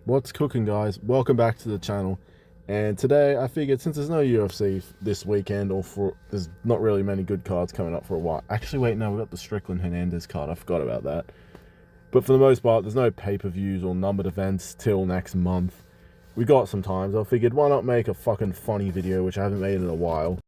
What's cooking, guys? Welcome back to the channel. And today I figured, since there's no UFC this weekend, there's not really many good cards coming up for a while. Actually, wait, no, we got the Strickland Hernandez card. I forgot about that. But for the most part, there's no pay-per-views or numbered events till next month. We got some time, so I figured, why not make a fucking funny video, which I haven't made in a while.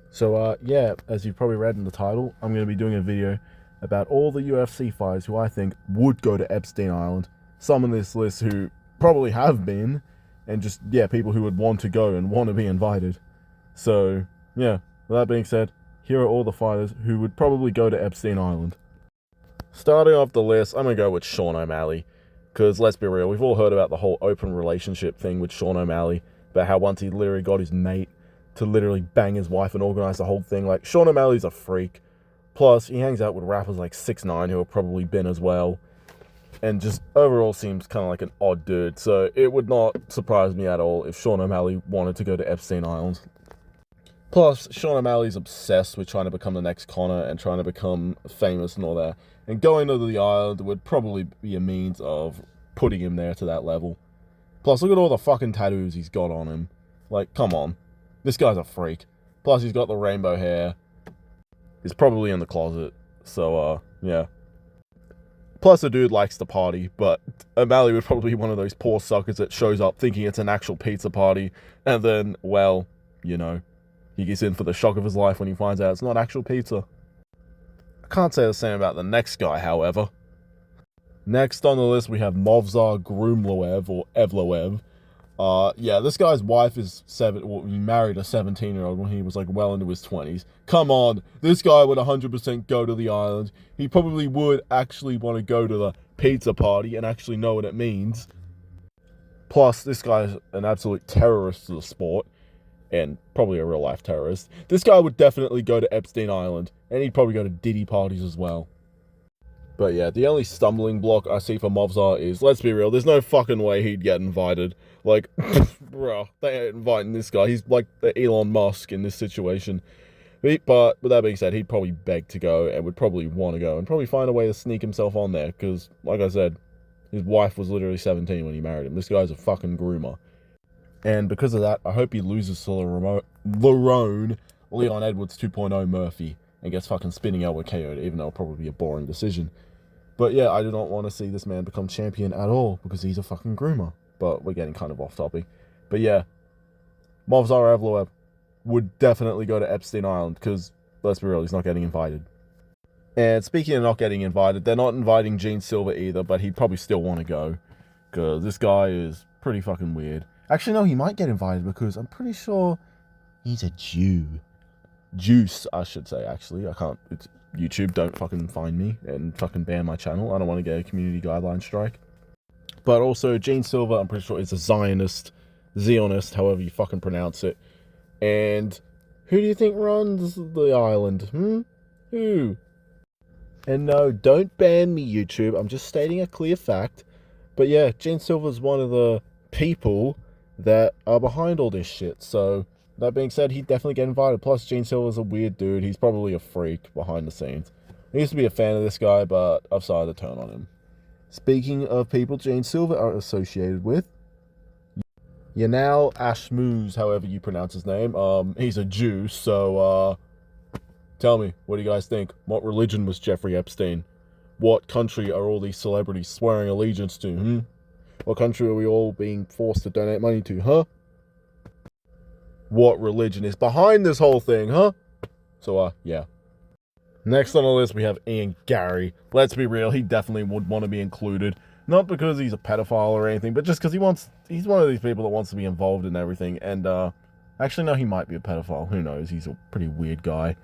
So, yeah, as you've probably read in the title, I'm going to be doing a video about all the UFC fighters who I think would go to Epstein Island. Some on this list who probably have been, and just, yeah, people who would want to go and want to be invited. So, yeah, with that being said, here are all the fighters who would probably go to Epstein Island. Starting off the list, I'm going to go with Sean O'Malley, because let's be real, we've all heard about the whole open relationship thing with Sean O'Malley, about how once he literally got his mate to literally bang his wife and organize the whole thing. Like, Sean O'Malley's a freak. Plus, he hangs out with rappers like 6ix9ine, who have probably been as well. And just overall seems kind of like an odd dude. So it would not surprise me at all if Sean O'Malley wanted to go to Epstein Island. Plus, Sean O'Malley's obsessed with trying to become the next Conor and trying to become famous and all that. And going to the island would probably be a means of putting him there to that level. Plus, look at all the fucking tattoos he's got on him. Like, come on. This guy's a freak. Plus, he's got the rainbow hair. He's probably in the closet. So, yeah. Plus, the dude likes to party, but O'Malley would probably be one of those poor suckers that shows up thinking it's an actual pizza party, and then, well, you know, he gets in for the shock of his life when he finds out it's not actual pizza. I can't say the same about the next guy, however. Next on the list, we have Movsar Grumloev, or Evloev. Yeah, this guy's wife is he married a 17-year-old when he was, like, well into his 20s. Come on, this guy would 100% go to the island. He probably would actually want to go to the pizza party and actually know what it means. Plus, this guy's an absolute terrorist to the sport, and probably a real-life terrorist. This guy would definitely go to Epstein Island, and he'd probably go to Diddy parties as well. But yeah, the only stumbling block I see for Movsar is, let's be real, there's no fucking way he'd get invited. Like, bro, they ain't inviting this guy. He's like the Elon Musk in this situation. But with that being said, he'd probably beg to go and would probably want to go and probably find a way to sneak himself on there. Because, like I said, his wife was literally 17 when he married him. This guy's a fucking groomer. And because of that, I hope he loses to Lerone, Leon Edwards 2.0 Murphy, and gets fucking spinning out with KO'd, even though it'll probably be a boring decision. But yeah, I do not want to see this man become champion at all, because he's a fucking groomer. But we're getting kind of off topic. But yeah, Movsar Evloev would definitely go to Epstein Island, because, let's be real, he's not getting invited. And speaking of not getting invited, they're not inviting Gene Silver either, but he'd probably still want to go, because this guy is pretty fucking weird. Actually, no, he might get invited, because I'm pretty sure he's a Jew. Juice, I should say, actually. I can't, it's YouTube, don't fucking find me and fucking ban my channel. I don't want to get a community guideline strike. But also, Gene Silver, I'm pretty sure, is a Zionist, however you fucking pronounce it. And who do you think runs the island? Who? And no, don't ban me, YouTube. I'm just stating a clear fact. But yeah, Gene Silver's one of the people that are behind all this shit. So, that being said, he'd definitely get invited. Plus, Gene Silver's a weird dude. He's probably a freak behind the scenes. I used to be a fan of this guy, but I've decided to turn on him. Speaking of people Gene Silver are associated with, Yanal Ashmuz, however you pronounce his name, he's a Jew, so, tell me, what do you guys think? What religion was Jeffrey Epstein? What country are all these celebrities swearing allegiance to, What country are we all being forced to donate money to, huh? What religion is behind this whole thing, huh? So, yeah. Next on the list, we have Ian Gary. Let's be real, he definitely would want to be included. Not because he's a pedophile or anything, but just because he's one of these people that wants to be involved in everything. And, actually, no, he might be a pedophile. Who knows? He's a pretty weird guy.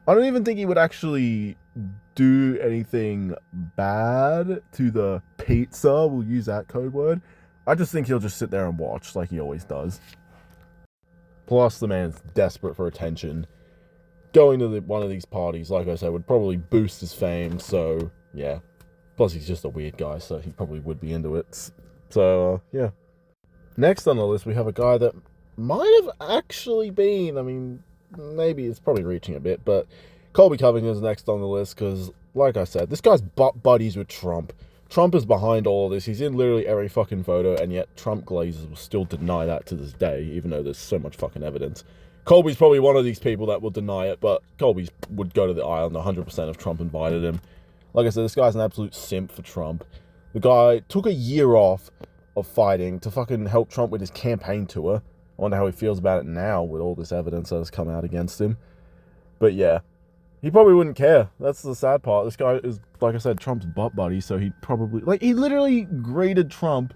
I don't even think he would actually do anything bad to the pizza. We'll use that code word. I just think he'll just sit there and watch like he always does. Plus, the man's desperate for attention. Going to one of these parties, like I said, would probably boost his fame, so, yeah. Plus, he's just a weird guy, so he probably would be into it. So, yeah. Next on the list, we have a guy that might have actually been, I mean, maybe it's probably reaching a bit, but Colby Covington is next on the list, because, like I said, this guy's buddies with Trump. Trump is behind all of this. He's in literally every fucking photo, and yet Trump glazers will still deny that to this day, even though there's so much fucking evidence. Colby's probably one of these people that will deny it, but Colby would go to the island 100% if Trump invited him. Like I said, this guy's an absolute simp for Trump. The guy took a year off of fighting to fucking help Trump with his campaign tour. I wonder how he feels about it now with all this evidence that has come out against him. But yeah, he probably wouldn't care. That's the sad part. This guy is, like I said, Trump's butt buddy, so he probably... Like, he literally greeted Trump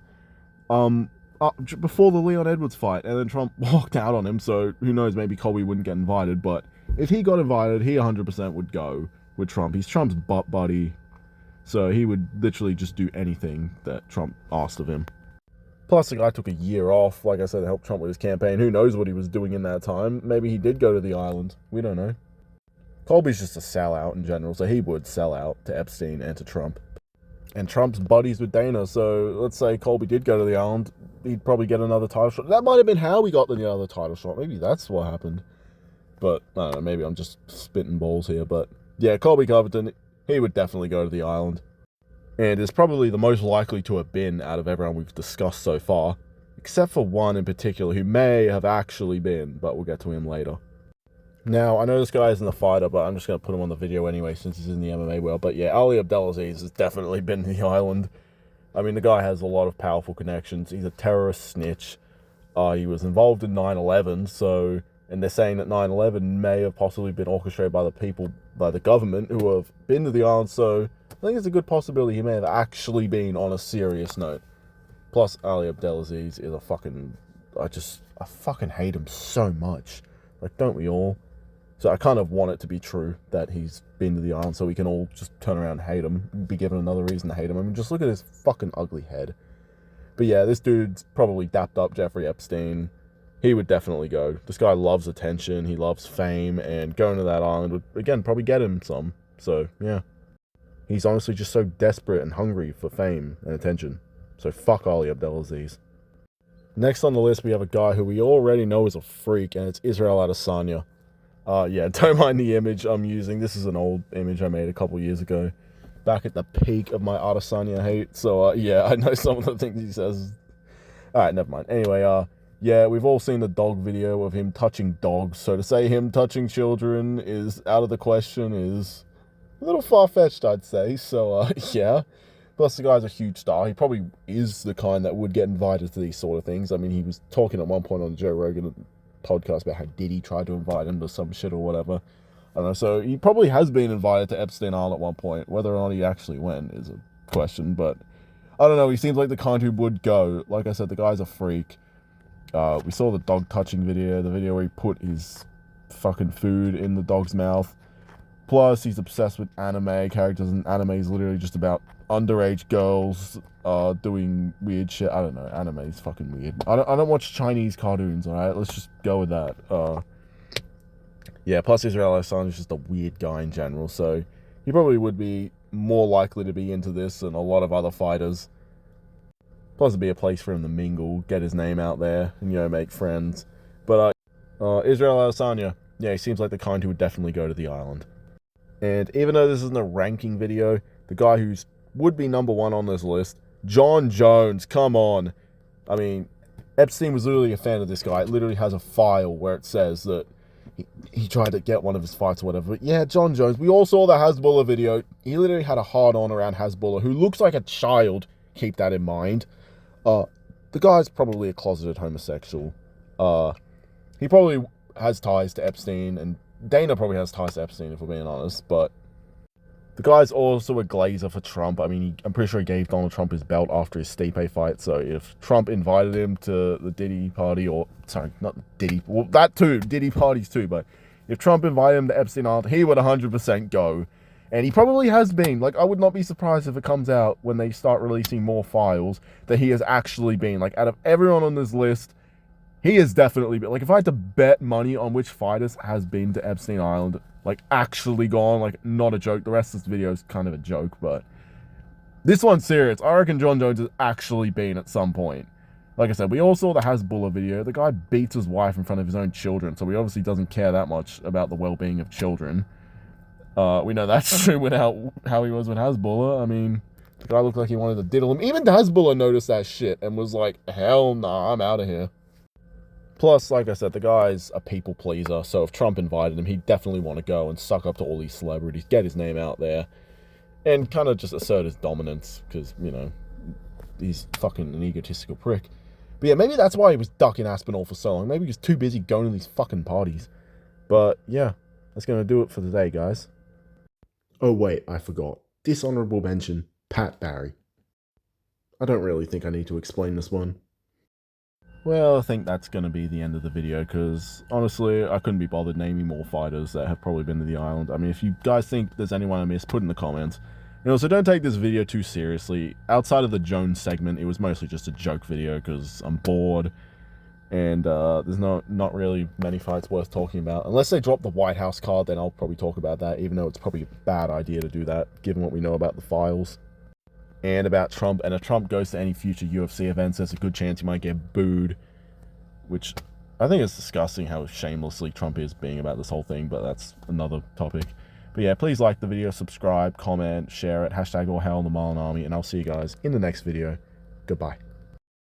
before the Leon Edwards fight, and then Trump walked out on him, so who knows, maybe Colby wouldn't get invited, but if he got invited, he 100% would go with Trump. He's Trump's butt buddy, so he would literally just do anything that Trump asked of him. Plus, the guy took a year off, like I said, to help Trump with his campaign. Who knows what he was doing in that time? Maybe he did go to the island. We don't know. Colby's just a sellout in general, so he would sell out to Epstein and to Trump. And Trump's buddies with Dana, so let's say Colby did go to the island, he'd probably get another title shot. That might have been how he got the other title shot. Maybe that's what happened. But, I don't know, maybe I'm just spitting balls here. But, yeah, Colby Covington, he would definitely go to the island. And is probably the most likely to have been out of everyone we've discussed so far. Except for one in particular who may have actually been, but we'll get to him later. Now, I know this guy isn't a fighter, but I'm just going to put him on the video anyway since he's in the MMA world. But yeah, Ali Abdelaziz has definitely been to the island. I mean, the guy has a lot of powerful connections. He's a terrorist snitch. He was involved in 9/11, so... And they're saying that 9/11 may have possibly been orchestrated by the people, by the government, who have been to the island, so... I think it's a good possibility he may have actually been on a serious note. Plus, Ali Abdelaziz is a fucking... I fucking hate him so much. Like, don't we all? So I kind of want it to be true that he's been to the island so we can all just turn around and hate him. Be given another reason to hate him. I mean, just look at his fucking ugly head. But yeah, this dude's probably dapped up Jeffrey Epstein. He would definitely go. This guy loves attention. He loves fame. And going to that island would, again, probably get him some. So, yeah. He's honestly just so desperate and hungry for fame and attention. So fuck Ali Abdelaziz. Next on the list, we have a guy who we already know is a freak, and it's Israel Adesanya. Yeah, don't mind the image I'm using. This is an old image I made a couple years ago, back at the peak of my Adesanya hate. So, yeah, I know some of the things he says. Alright, never mind. Anyway, yeah, we've all seen the dog video of him touching dogs. So to say him touching children is out of the question is a little far-fetched, I'd say. So, yeah. Plus, the guy's a huge star. He probably is the kind that would get invited to these sort of things. I mean, he was talking at one point on the Joe Rogan podcast about how Diddy tried to invite him to some shit or whatever. I don't know. So, he probably has been invited to Epstein Island at one point. Whether or not he actually went is a question. But, I don't know. He seems like the kind who would go. Like I said, the guy's a freak. We saw the dog touching video. The video where he put his fucking food in the dog's mouth. Plus, he's obsessed with anime characters, and anime is literally just about underage girls doing weird shit. I don't know. Anime is fucking weird. I don't watch Chinese cartoons, alright? Let's just go with that. Yeah, plus Israel Adesanya is just a weird guy in general, so he probably would be more likely to be into this than a lot of other fighters. Plus, it'd be a place for him to mingle, get his name out there, and, you know, make friends. But, Israel Adesanya, yeah, he seems like the kind who would definitely go to the island. And even though this isn't a ranking video, the guy who's would be number one on this list, John Jones, come on. I mean, Epstein was literally a fan of this guy. It literally has a file where it says that he tried to get one of his fights or whatever. But yeah, John Jones, we all saw the Hezbollah video. He literally had a hard-on around Hezbollah, who looks like a child. Keep that in mind. The guy's probably a closeted homosexual. He probably has ties to Epstein, and Dana probably has ties to Epstein, if we're being honest, but the guy's also a glazer for Trump. I mean, I'm pretty sure he gave Donald Trump his belt after his Stipe fight, so if Trump invited him to the Diddy party, or, sorry, not Diddy, well, that too, Diddy parties too, but if Trump invited him to Epstein Island, he would 100% go, and he probably has been. Like, I would not be surprised if it comes out when they start releasing more files that he has actually been. Like, out of everyone on this list, he has definitely been. Like, if I had to bet money on which fighters has been to Epstein Island, like, actually gone, like, not a joke. The rest of this video is kind of a joke, but this one's serious. I reckon John Jones has actually been at some point. Like I said, we all saw the Hezbollah video. The guy beats his wife in front of his own children, so he obviously doesn't care that much about the well-being of children. We know that's true with how he was with Hezbollah. I mean, The guy looked like he wanted to diddle him. Even Hezbollah noticed that shit and was like, hell nah, I'm out of here. Plus, like I said, the guy's a people pleaser, so if Trump invited him, he'd definitely want to go and suck up to all these celebrities, get his name out there, and kind of just assert his dominance, because, you know, he's fucking an egotistical prick. But yeah, maybe that's why he was ducking Aspinall for so long. Maybe he was too busy going to these fucking parties. But yeah, that's going to do it for today, guys. Oh wait, I forgot. Dishonorable mention, Pat Barry. I don't really think I need to explain this one. Well, I think that's going to be the end of the video, because honestly, I couldn't be bothered naming more fighters that have probably been to the island. I mean, if you guys think there's anyone I missed, put in the comments. You know, so don't take this video too seriously. Outside of the Jones segment, it was mostly just a joke video, because I'm bored, and there's not really many fights worth talking about. Unless they drop the White House card, then I'll probably talk about that, even though it's probably a bad idea to do that, given what we know about the files. And about Trump, and if Trump goes to any future UFC events, there's a good chance he might get booed, which I think is disgusting how shamelessly Trump is being about this whole thing, but that's another topic. But yeah, please like the video, subscribe, comment, share it, hashtag all hail the Marlin Army, and I'll see you guys in the next video. Goodbye.